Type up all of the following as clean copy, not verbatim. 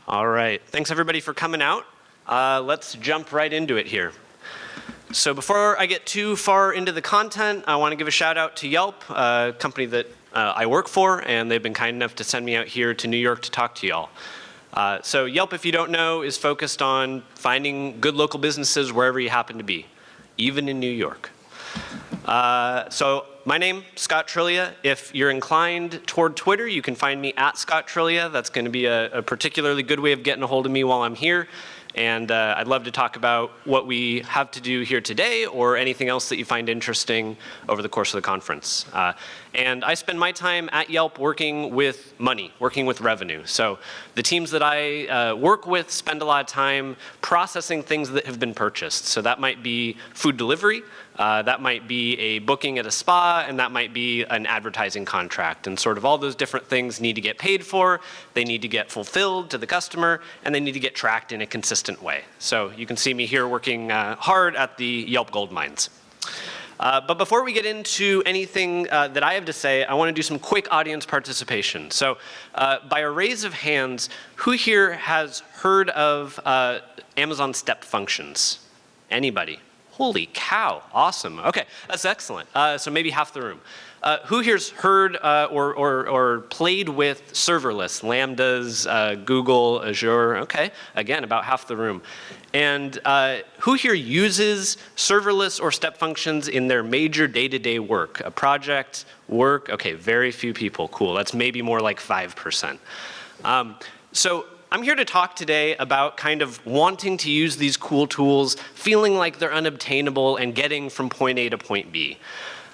All right. Thanks, everybody, for coming out. Let's jump right into it here. So before I get too far into the content, I want to give a shout out to Yelp, a company that I work for, and they've been kind enough to send me out here to New York to talk to y'all. So Yelp, if you don't know, is focused on finding good local businesses wherever you happen to be, even in New York. So my name, Scott Trillia. If you're inclined toward Twitter, you can find me at Scott Trillia. That's going to be a particularly good way of getting a hold of me while I'm here. And I'd love to talk about what we have to do here today or anything else that you find interesting over the course of the conference. And I spend my time at Yelp working with money, working with revenue. So the teams that I work with spend a lot of time processing things that have been purchased. So that might be food delivery, that might be a booking at a spa, and that might be an advertising contract. And sort of all those different things need to get paid for, they need to get fulfilled to the customer, and they need to get tracked in a consistent way. So you can see me here working hard at the Yelp gold mines. But before we get into anything that I have to say, I want to do some quick audience participation. So by a raise of hands, who here has heard of Amazon step functions? Anybody? Holy cow, awesome. Okay, that's excellent. So maybe half the room. Who here's heard or played with serverless, Lambdas, Google, Azure? Okay, again, about half the room. And who here uses serverless or step functions in their major day-to-day work? A project, work? Okay, very few people. Cool, that's maybe more like 5%. So I'm here to talk today about kind of wanting to use these cool tools, feeling like they're unobtainable, and getting from point A to point B.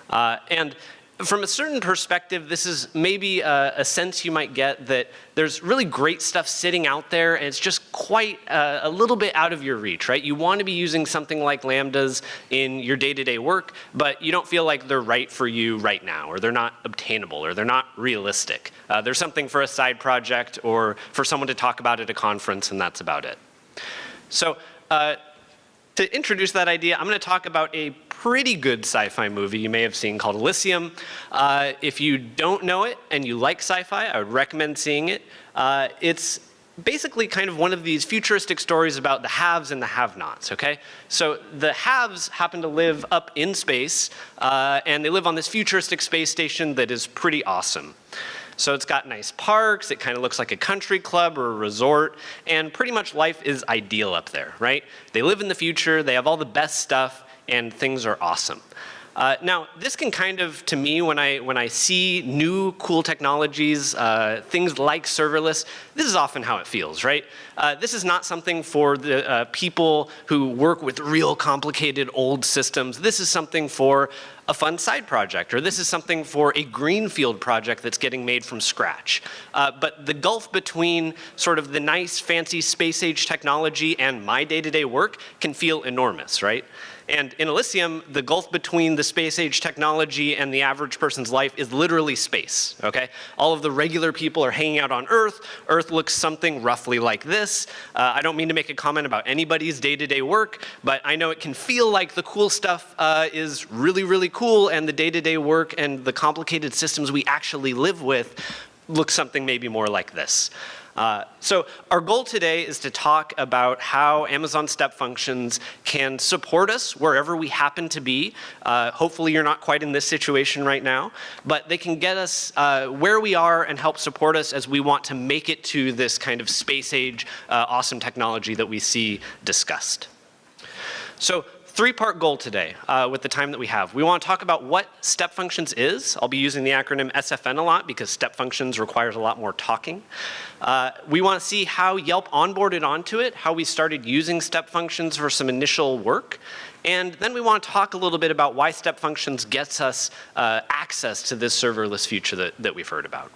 And from a certain perspective, this is maybe a sense you might get that there's really great stuff sitting out there, and it's just quite a little bit out of your reach, right? You want to be using something like Lambdas in your day-to-day work, but you don't feel like they're right for you right now, or they're not obtainable, or they're not realistic. There's something for a side project or for someone to talk about at a conference, and that's about it. So to introduce that idea, I'm going to talk about a pretty good sci-fi movie you may have seen called Elysium. If you don't know it and you like sci-fi, I would recommend seeing it. It's basically kind of one of these futuristic stories about the haves and the have-nots, okay? So the haves happen to live up in space, and they live on this futuristic space station that is pretty awesome. So it's got nice parks, it kind of looks like a country club or a resort, and pretty much life is ideal up there, right? They live in the future, they have all the best stuff, and things are awesome. Now, this can kind of, to me, when I see new cool technologies, things like serverless, this is often how it feels, right? This is not something for the people who work with real complicated old systems. This is something for a fun side project, or this is something for a greenfield project that's getting made from scratch. But the gulf between sort of the nice, fancy space-age technology and my day-to-day work can feel enormous, right? And in Elysium, the gulf between the space-age technology and the average person's life is literally space, okay? All of the regular people are hanging out on Earth. Earth looks something roughly like this. I don't mean to make a comment about anybody's day-to-day work, but I know it can feel like the cool stuff is really, really cool, and the day-to-day work and the complicated systems we actually live with look something maybe more like this. So our goal today is to talk about how Amazon Step Functions can support us wherever we happen to be. Hopefully you're not quite in this situation right now, but they can get us where we are and help support us as we want to make it to this kind of space-age awesome technology that we see discussed. So three-part goal today with the time that we have. We want to talk about what step functions is. I'll be using the acronym SFN a lot because step functions requires a lot more talking. We want to see how Yelp onboarded onto it, how we started using step functions for some initial work. And then we want to talk a little bit about why step functions gets us access to this serverless future that we've heard about.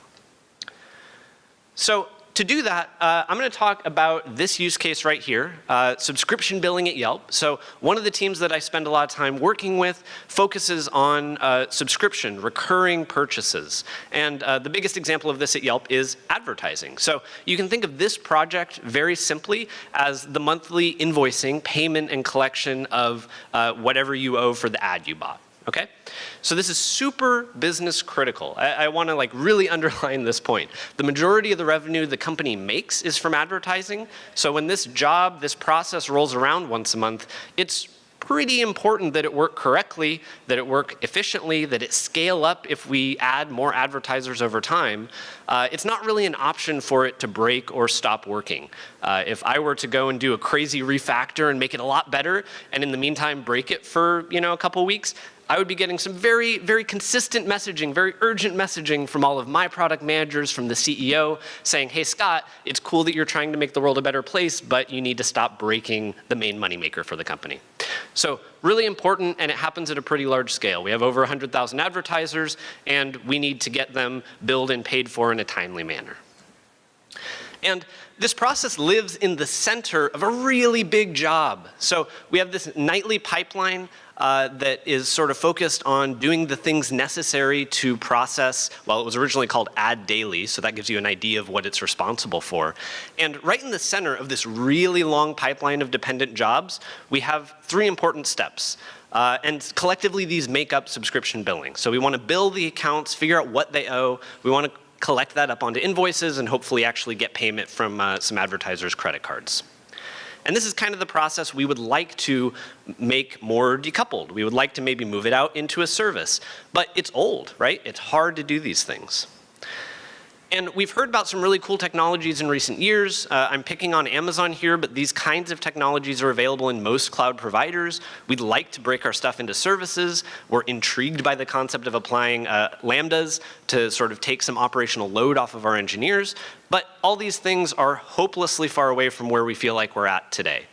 So to do that, I'm going to talk about this use case right here, subscription billing at Yelp. So one of the teams that I spend a lot of time working with focuses on subscription, recurring purchases. And the biggest example of this at Yelp is advertising. So you can think of this project very simply as the monthly invoicing, payment, and collection of whatever you owe for the ad you bought. Okay? So this is super business critical. I want to like really underline this point. The majority of the revenue the company makes is from advertising. So when this process rolls around once a month, it's pretty important that it work correctly, that it work efficiently, that it scale up if we add more advertisers over time. It's not really an option for it to break or stop working. If I were to go and do a crazy refactor and make it a lot better, and in the meantime break it for a couple weeks, I would be getting some very, very consistent messaging, very urgent messaging from all of my product managers, from the CEO, saying, hey, Scott, it's cool that you're trying to make the world a better place, but you need to stop breaking the main moneymaker for the company. So really important, and it happens at a pretty large scale. We have over 100,000 advertisers, and we need to get them billed and paid for in a timely manner. And this process lives in the center of a really big job. So we have this nightly pipeline that is sort of focused on doing the things necessary to process, well, it was originally called Ad Daily, so that gives you an idea of what it's responsible for. And right in the center of this really long pipeline of dependent jobs, we have 3 important steps. And collectively, these make up subscription billing. So we want to bill the accounts, figure out what they owe. We want to collect that up onto invoices and hopefully actually get payment from some advertisers' credit cards. And this is kind of the process we would like to make more decoupled. We would like to maybe move it out into a service. But it's old, right? It's hard to do these things. And we've heard about some really cool technologies in recent years. I'm picking on Amazon here, but these kinds of technologies are available in most cloud providers. We'd like to break our stuff into services. We're intrigued by the concept of applying Lambdas to sort of take some operational load off of our engineers. But all these things are hopelessly far away from where we feel like we're at today.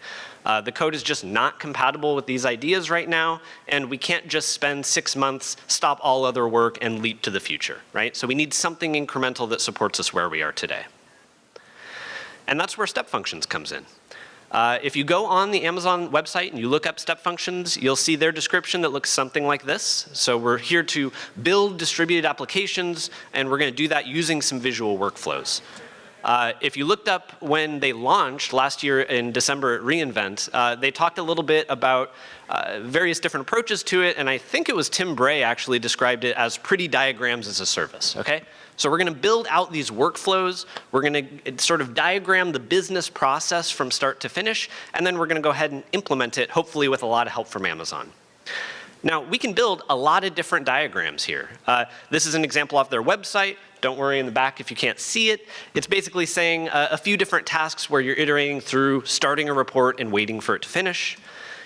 The code is just not compatible with these ideas right now, and we can't just spend 6 months, stop all other work, and leap to the future, right? So we need something incremental that supports us where we are today. And that's where step functions comes in. If you go on the Amazon website and you look up step functions, you'll see their description that looks something like this. So we're here to build distributed applications, and we're going to do that using some visual workflows. If you looked up when they launched last year in December at reInvent, they talked a little bit about various different approaches to it, and I think it was Tim Bray actually described it as pretty diagrams as a service, okay? So we're going to build out these workflows, we're going to sort of diagram the business process from start to finish, and then we're going to go ahead and implement it, hopefully with a lot of help from Amazon. Now, we can build a lot of different diagrams here. This is an example off their website. Don't worry in the back if you can't see it. It's basically saying a few different tasks where you're iterating through starting a report and waiting for it to finish.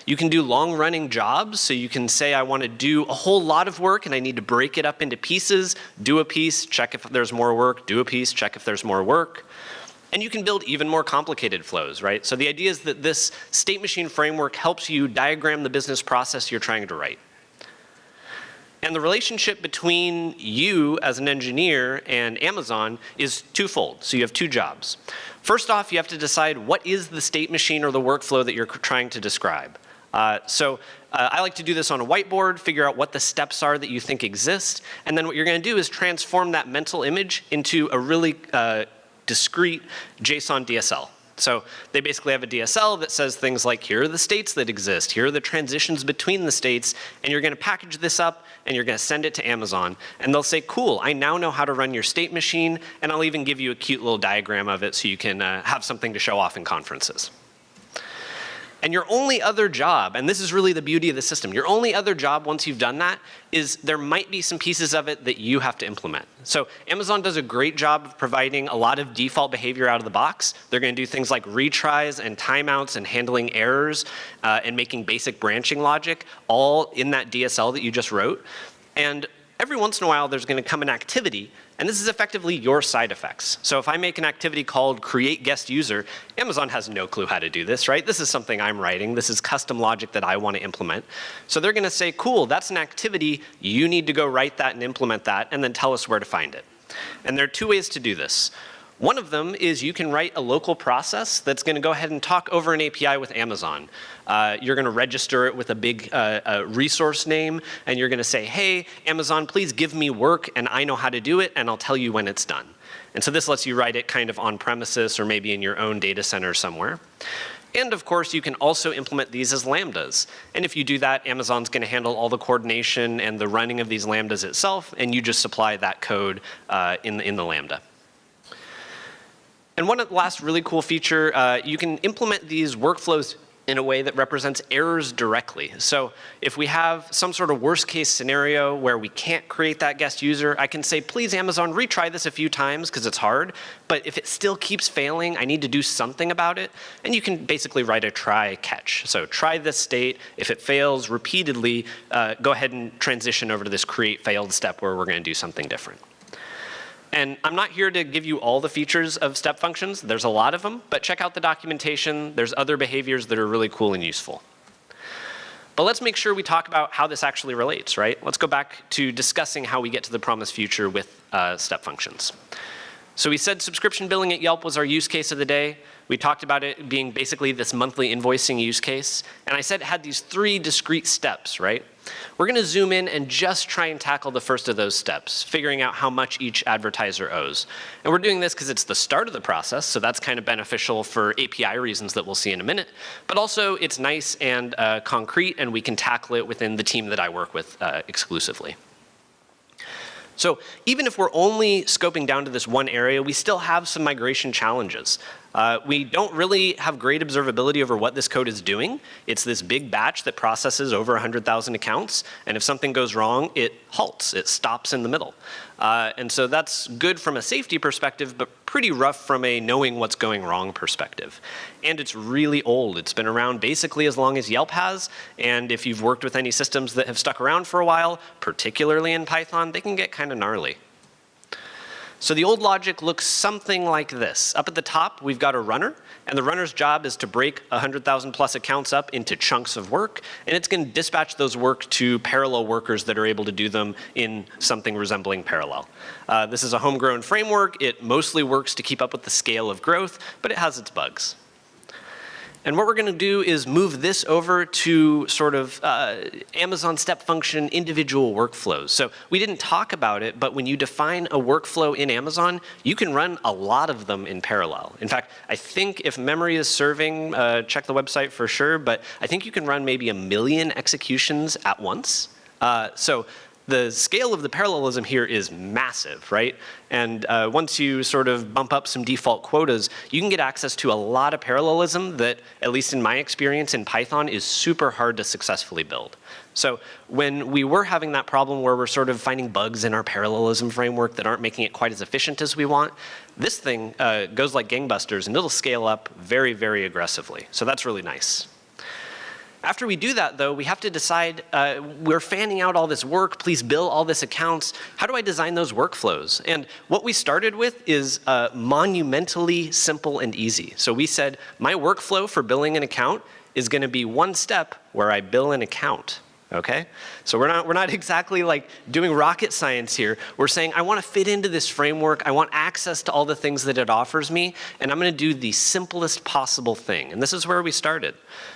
You can do long-running jobs, so you can say I want to do a whole lot of work and I need to break it up into pieces, do a piece, check if there's more work, do a piece, check if there's more work. And you can build even more complicated flows, right? So the idea is that this state machine framework helps you diagram the business process you're trying to write. And the relationship between you as an engineer and Amazon is twofold. So you have 2 jobs. First off, you have to decide what is the state machine or the workflow that you're trying to describe. I like to do this on a whiteboard, figure out what the steps are that you think exist, and then what you're going to do is transform that mental image into a really discrete JSON DSL. So they basically have a DSL that says things like, here are the states that exist, here are the transitions between the states, and you're going to package this up and you're going to send it to Amazon. And they'll say, cool, I now know how to run your state machine, and I'll even give you a cute little diagram of it so you can have something to show off in conferences. And your only other job, and this is really the beauty of the system, your only other job once you've done that is there might be some pieces of it that you have to implement. So Amazon does a great job of providing a lot of default behavior out of the box. They're going to do things like retries and timeouts and handling errors and making basic branching logic all in that DSL that you just wrote. And every once in a while, there's going to come an activity, and this is effectively your side effects. So if I make an activity called create guest user, Amazon has no clue how to do this, right? This is something I'm writing. This is custom logic that I want to implement. So they're going to say, cool, that's an activity. You need to go write that and implement that, and then tell us where to find it. And there are 2 ways to do this. One of them is you can write a local process that's going to go ahead and talk over an API with Amazon. You're going to register it with a big resource name, and you're going to say, hey, Amazon, please give me work, and I know how to do it, and I'll tell you when it's done. And so this lets you write it kind of on premises or maybe in your own data center somewhere. And of course, you can also implement these as Lambdas. And if you do that, Amazon's going to handle all the coordination and the running of these Lambdas itself, and you just supply that code in the Lambda. And one last really cool feature, you can implement these workflows in a way that represents errors directly. So if we have some sort of worst case scenario where we can't create that guest user, I can say, please Amazon, retry this a few times because it's hard. But if it still keeps failing, I need to do something about it. And you can basically write a try catch. So try this state. If it fails repeatedly, go ahead and transition over to this create failed step where we're going to do something different. And I'm not here to give you all the features of step functions. There's a lot of them, but check out the documentation. There's other behaviors that are really cool and useful. But let's make sure we talk about how this actually relates, right? Let's go back to discussing how we get to the promised future with step functions. So we said subscription billing at Yelp was our use case of the day. We talked about it being basically this monthly invoicing use case. And I said it had these 3 discrete steps, right? We're going to zoom in and just try and tackle the first of those steps, figuring out how much each advertiser owes. And we're doing this because it's the start of the process, so that's kind of beneficial for API reasons that we'll see in a minute. But also, it's nice and concrete, and we can tackle it within the team that I work with exclusively. So even if we're only scoping down to this one area, we still have some migration challenges. We don't really have great observability over what this code is doing. It's this big batch that processes over 100,000 accounts, and if something goes wrong, it halts, it stops in the middle. And so that's good from a safety perspective, but pretty rough from a knowing what's going wrong perspective. And it's really old. It's been around basically as long as Yelp has, and if you've worked with any systems that have stuck around for a while, particularly in Python, they can get kind of gnarly. So the old logic looks something like this. Up at the top, we've got a runner, and the runner's job is to break 100,000 plus accounts up into chunks of work, and it's going to dispatch those work to parallel workers that are able to do them in something resembling parallel. This is a homegrown framework. It mostly works to keep up with the scale of growth, but it has its bugs. And what we're going to do is move this over to sort of Amazon step function individual workflows. So we didn't talk about it, but when you define a workflow in Amazon, you can run a lot of them in parallel. In fact, I think if memory is serving, check the website for sure, but I think you can run maybe 1 million executions at once. So the scale of the parallelism here is massive, right? And once you sort of bump up some default quotas, you can get access to a lot of parallelism that, at least in my experience in Python, is super hard to successfully build. So when we were having that problem where we're sort of finding bugs in our parallelism framework that aren't making it quite as efficient as we want, this thing goes like gangbusters, and it'll scale up very, very aggressively. So that's really nice. After we do that, though, we have to decide, we're fanning out all this work, please bill all this accounts. How do I design those workflows? And what we started with is monumentally simple and easy. So we said, my workflow for billing an account is going to be one step where I bill an account. Okay? So we're not exactly like doing rocket science here. We're saying, I want to fit into this framework. I want access to all the things that it offers me, and I'm going to do the simplest possible thing. And this is where we started.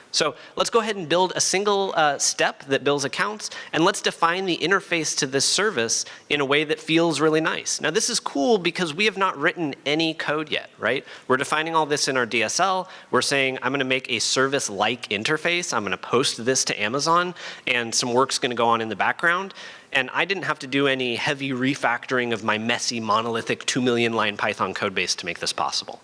So let's go ahead and build a single step that bills accounts, and let's define the interface to this service in a way that feels really nice. Now this is cool because we have not written any code yet, right? We're defining all this in our DSL. We're saying, I'm going to make a service-like interface. I'm going to post this to Amazon, and some work's going to go on in the background. And I didn't have to do any heavy refactoring of my messy, monolithic 2 million line Python code base to make this possible.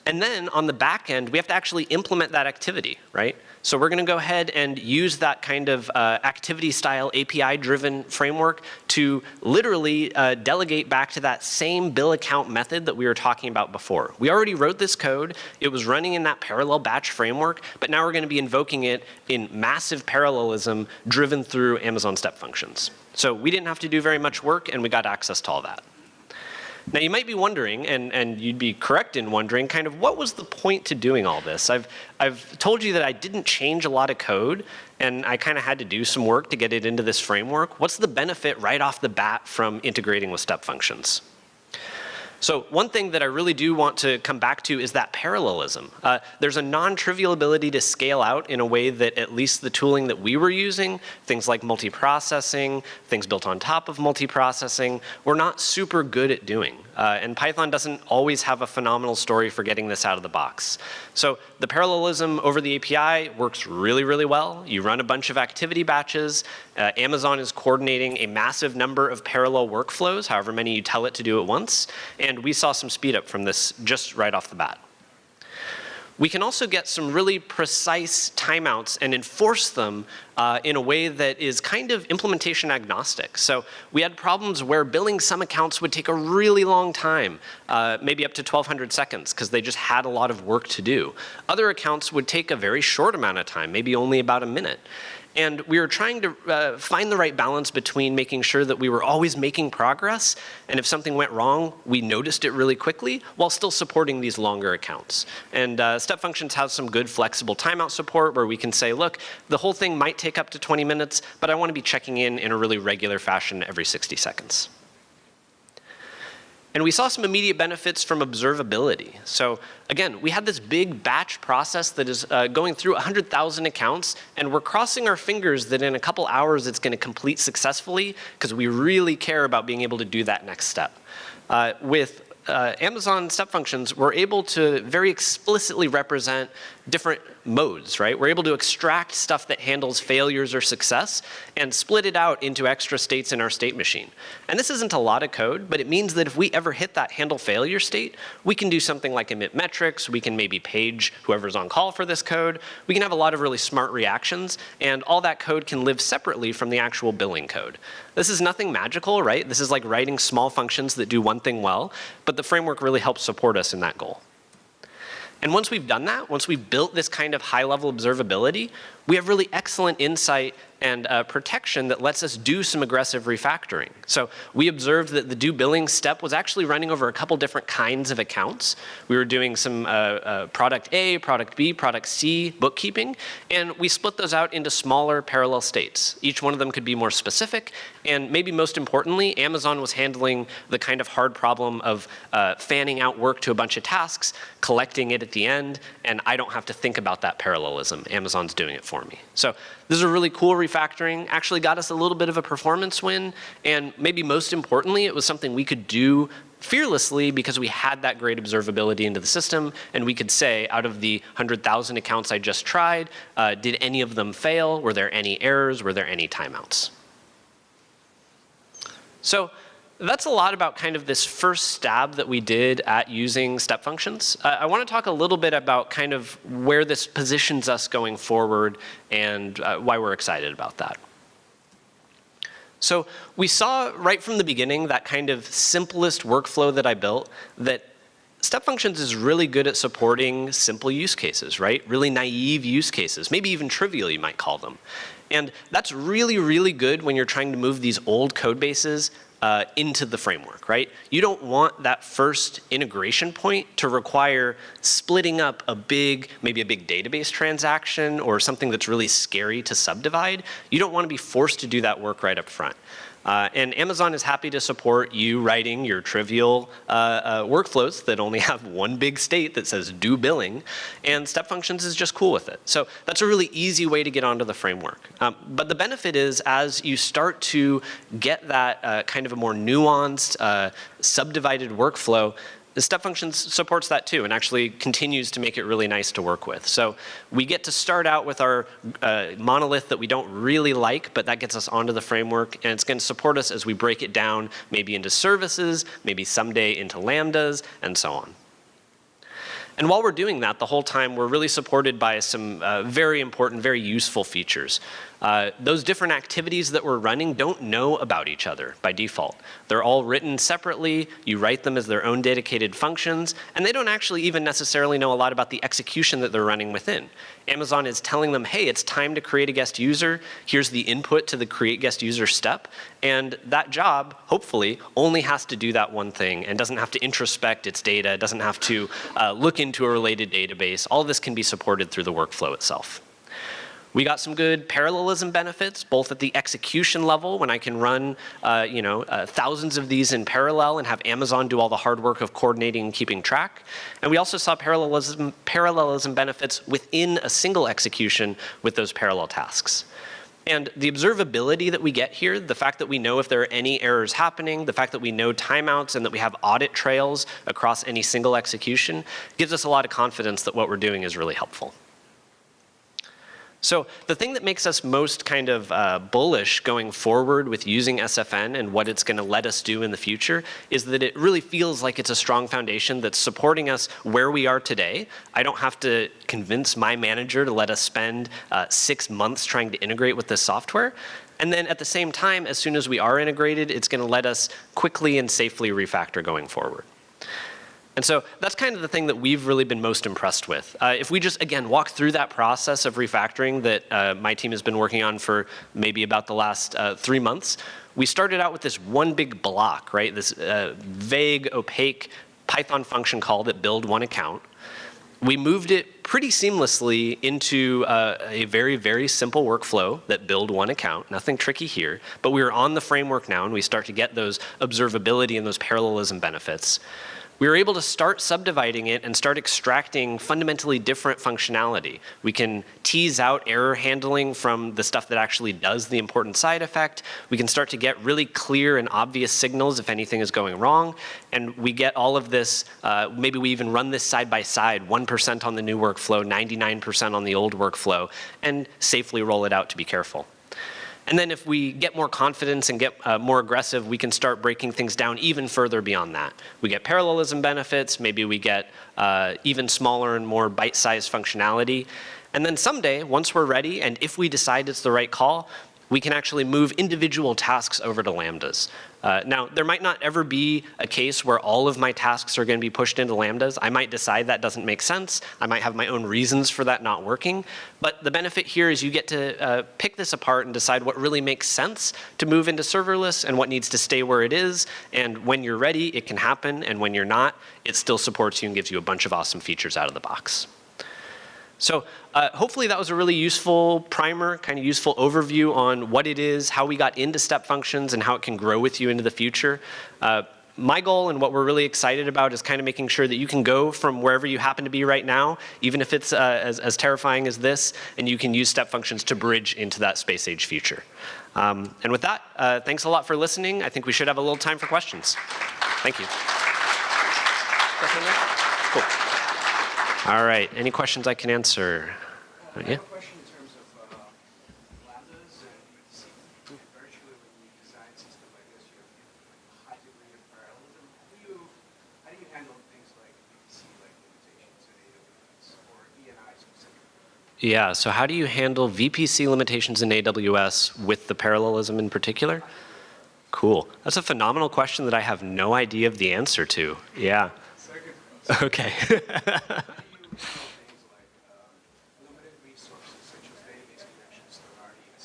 And then on the back end, we have to actually implement that activity, right? So we're going to go ahead and use that kind of activity-style API-driven framework to literally delegate back to that same bill account method that we were talking about before. We already wrote this code. It was running in that parallel batch framework, but now we're going to be invoking it in massive parallelism driven through Amazon step functions. So we didn't have to do very much work, and we got access to all that. Now you might be wondering, and you'd be correct in wondering, kind of what was the point to doing all this? I've told you that I didn't change a lot of code, and I kind of had to do some work to get it into this framework. What's the benefit right off the bat from integrating with step functions? So one thing that I really do want to come back to is that parallelism. There's a non-trivial ability to scale out in a way that at least the tooling that we were using, things like multiprocessing, things built on top of multiprocessing, we're not super good at doing. And Python doesn't always have a phenomenal story for getting this out of the box. So the parallelism over the API works really, really well. You run a bunch of activity batches. Amazon is coordinating a massive number of parallel workflows, however many you tell it to do at once. And we saw some speed up from this just right off the bat. We can also get some really precise timeouts and enforce them in a way that is kind of implementation agnostic. So we had problems where billing some accounts would take a really long time, maybe up to 1,200 seconds, because they just had a lot of work to do. Other accounts would take a very short amount of time, maybe only about a minute. And we were trying to find the right balance between making sure that we were always making progress, and if something went wrong, we noticed it really quickly, while still supporting these longer accounts. And Step Functions has some good flexible timeout support where we can say, look, the whole thing might take up to 20 minutes, but I want to be checking in a really regular fashion every 60 seconds. And we saw some immediate benefits from observability. So again, we had this big batch process that is going through 100,000 accounts, and we're crossing our fingers that in a couple hours it's going to complete successfully, because we really care about being able to do that next step. With Amazon Step Functions, we're able to very explicitly represent different modes, right? We're able to extract stuff that handles failures or success and split it out into extra states in our state machine. And this isn't a lot of code, but it means that if we ever hit that handle failure state, we can do something like emit metrics, we can maybe page whoever's on call for this code, we can have a lot of really smart reactions, and all that code can live separately from the actual billing code. This is nothing magical, right? This is like writing small functions that do one thing well, but the framework really helps support us in that goal. And once we've done that, once we've built this kind of high-level observability, we have really excellent insight and protection that lets us do some aggressive refactoring. So we observed that the do billing step was actually running over a couple different kinds of accounts. We were doing some product A, product B, product C bookkeeping, and we split those out into smaller parallel states. Each one of them could be more specific, and maybe most importantly, Amazon was handling the kind of hard problem of fanning out work to a bunch of tasks, collecting it at the end, and I don't have to think about that parallelism. Amazon's doing it for me. So this is a really cool refactoring, actually got us a little bit of a performance win, and maybe most importantly, it was something we could do fearlessly because we had that great observability into the system, and we could say, out of the 100,000 accounts I just tried, did any of them fail? Were there any errors? Were there any timeouts? So that's a lot about kind of this first stab that we did at using step functions. I want to talk a little bit about kind of where this positions us going forward and why we're excited about that. So we saw right from the beginning that kind of simplest workflow that I built, that Step Functions is really good at supporting simple use cases, right? Really naive use cases, maybe even trivial you might call them. And that's really, really good when you're trying to move these old code bases into the framework, right? You don't want that first integration point to require splitting up maybe a big database transaction or something that's really scary to subdivide. You don't want to be forced to do that work right up front. And Amazon is happy to support you writing your trivial workflows that only have one big state that says do billing, and Step Functions is just cool with it. So that's a really easy way to get onto the framework. But the benefit is, as you start to get that kind of a more nuanced, subdivided workflow, the Step Functions supports that too, and actually continues to make it really nice to work with. So we get to start out with our monolith that we don't really like, but that gets us onto the framework, and it's going to support us as we break it down maybe into services, maybe someday into lambdas, and so on. And while we're doing that, the whole time, we're really supported by some very important, very useful features. Those different activities that we're running don't know about each other by default. They're all written separately, you write them as their own dedicated functions, and they don't actually even necessarily know a lot about the execution that they're running within. Amazon is telling them, hey, it's time to create a guest user, here's the input to the create guest user step, and that job, hopefully, only has to do that one thing and doesn't have to introspect its data, doesn't have to look into a related database. All of this can be supported through the workflow itself. We got some good parallelism benefits, both at the execution level, when I can run thousands of these in parallel and have Amazon do all the hard work of coordinating and keeping track. And we also saw parallelism benefits within a single execution with those parallel tasks. And the observability that we get here, the fact that we know if there are any errors happening, the fact that we know timeouts and that we have audit trails across any single execution, gives us a lot of confidence that what we're doing is really helpful. So the thing that makes us most kind of bullish going forward with using SFN and what it's going to let us do in the future is that it really feels like it's a strong foundation that's supporting us where we are today. I don't have to convince my manager to let us spend 6 months trying to integrate with this software. And then at the same time, as soon as we are integrated, it's going to let us quickly and safely refactor going forward. And so that's kind of the thing that we've really been most impressed with. If we just, again, walk through that process of refactoring that my team has been working on for maybe about the last 3 months, we started out with this one big block, right? This vague, opaque Python function call that build one account. We moved it pretty seamlessly into a very, very simple workflow that build one account, nothing tricky here. But we are on the framework now, and we start to get those observability and those parallelism benefits. We were able to start subdividing it and start extracting fundamentally different functionality. We can tease out error handling from the stuff that actually does the important side effect. We can start to get really clear and obvious signals if anything is going wrong. And we get all of this, maybe we even run this side by side, 1% on the new workflow, 99% on the old workflow, and safely roll it out to be careful. And then if we get more confidence and get more aggressive, we can start breaking things down even further beyond that. We get parallelism benefits, maybe we get even smaller and more bite-sized functionality. And then someday, once we're ready, and if we decide it's the right call, we can actually move individual tasks over to Lambdas. Now, there might not ever be a case where all of my tasks are going to be pushed into Lambdas. I might decide that doesn't make sense. I might have my own reasons for that not working. But the benefit here is you get to pick this apart and decide what really makes sense to move into serverless and what needs to stay where it is. And when you're ready, it can happen. And when you're not, it still supports you and gives you a bunch of awesome features out of the box. So hopefully that was a really useful primer, kind of useful overview on what it is, how we got into step functions, and how it can grow with you into the future. My goal and what we're really excited about is kind of making sure that you can go from wherever you happen to be right now, even if it's as terrifying as this, and you can use step functions to bridge into that space age future. And with that, thanks a lot for listening. I think we should have a little time for questions. Thank you. Cool. All right, any questions I can answer? I have a question in terms of lambdas and virtually when you design a system like this, you have a high degree of parallelism. How do you handle things like VPC like limitations in AWS or ENI specifically? Yeah, so how do you handle VPC limitations in AWS with the parallelism in particular? Cool. That's a phenomenal question that I have no idea of the answer to. Yeah. Okay. Things like limited resources such as database connections that are already in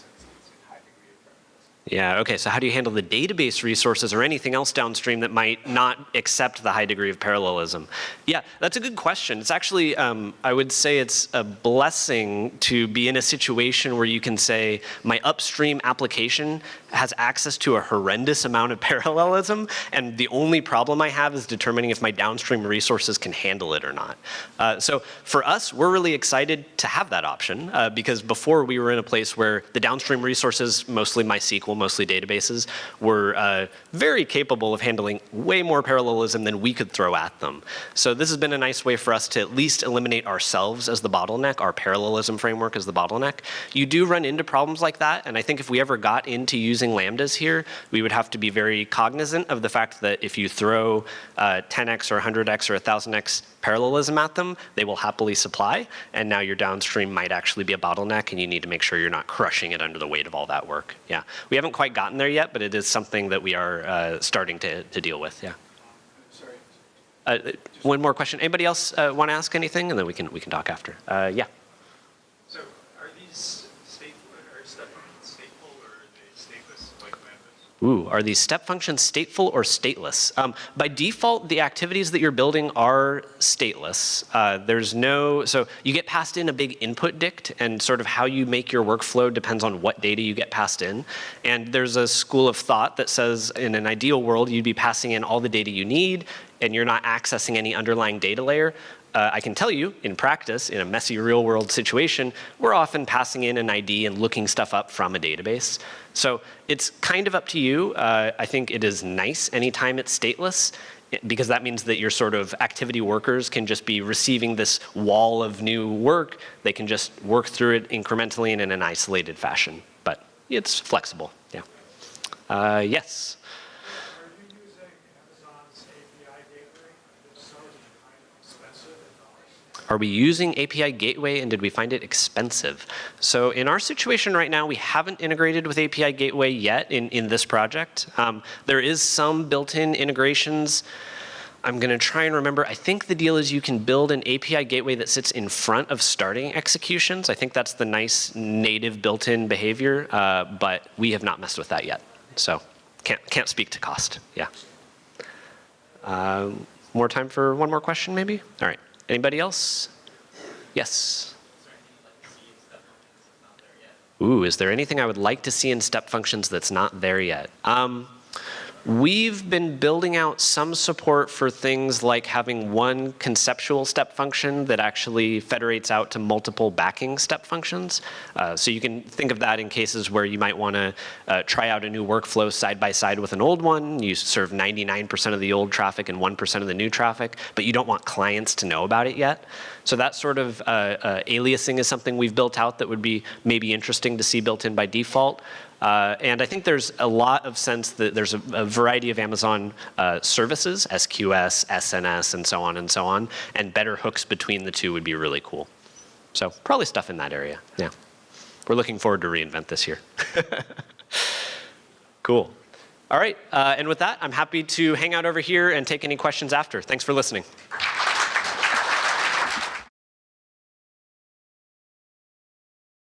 high degree of parallelism. Yeah, okay, so how do you handle the database resources or anything else downstream that might not accept the high degree of parallelism? Yeah, that's a good question. It's actually, I would say it's a blessing to be in a situation where you can say, my upstream application has access to a horrendous amount of parallelism, and the only problem I have is determining if my downstream resources can handle it or not. So for us, we're really excited to have that option, because before we were in a place where the downstream resources, mostly MySQL, mostly databases, were very capable of handling way more parallelism than we could throw at them. So this has been a nice way for us to at least eliminate ourselves as the bottleneck, our parallelism framework as the bottleneck. You do run into problems like that, and I think if we ever got into using Lambdas here, we would have to be very cognizant of the fact that if you throw 10x or 100x or 1000x parallelism at them, they will happily supply, and now your downstream might actually be a bottleneck, and you need to make sure you're not crushing it under the weight of all that work. Yeah, we haven't quite gotten there yet, but it is something that we are starting to deal with. Yeah. Sorry. One more question. Anybody else want to ask anything, and then we can talk after. Yeah. So are these stateful or are they stateless like Lambdas? Ooh, are these step functions stateful or stateless? By default, the activities that you're building are stateless. So you get passed in a big input dict, and sort of how you make your workflow depends on what data you get passed in. And there's a school of thought that says in an ideal world, you'd be passing in all the data you need, and you're not accessing any underlying data layer. I can tell you, in practice, in a messy real-world situation, we're often passing in an ID and looking stuff up from a database. So it's kind of up to you. I think it is nice anytime it's stateless, because that means that your sort of activity workers can just be receiving this wall of new work. They can just work through it incrementally and in an isolated fashion. But it's flexible, yeah. Yes? Are you using Amazon's API gateway? If so, did you find it expensive in dollars? Are we using API Gateway, and did we find it expensive? So in our situation right now, we haven't integrated with API Gateway yet in this project. There is some built-in integrations. I'm going to try and remember. I think the deal is you can build an API Gateway that sits in front of starting executions. I think that's the nice native built-in behavior, but we have not messed with that yet. So can't speak to cost. Yeah. More time for one more question, maybe? All right. Anybody else? Yes. Ooh, is there anything I would like to see in step functions that's not there yet? We've been building out some support for things like having one conceptual step function that actually federates out to multiple backing step functions. So you can think of that in cases where you might want to try out a new workflow side by side with an old one. You serve 99% of the old traffic and 1% of the new traffic, but you don't want clients to know about it yet. So that sort of aliasing is something we've built out that would be maybe interesting to see built in by default. And I think there's a lot of sense that there's a variety of Amazon services, SQS, SNS, and so on, and better hooks between the two would be really cool. So probably stuff in that area, yeah. We're looking forward to reInvent this year. Cool. All right, and with that, I'm happy to hang out over here and take any questions after. Thanks for listening.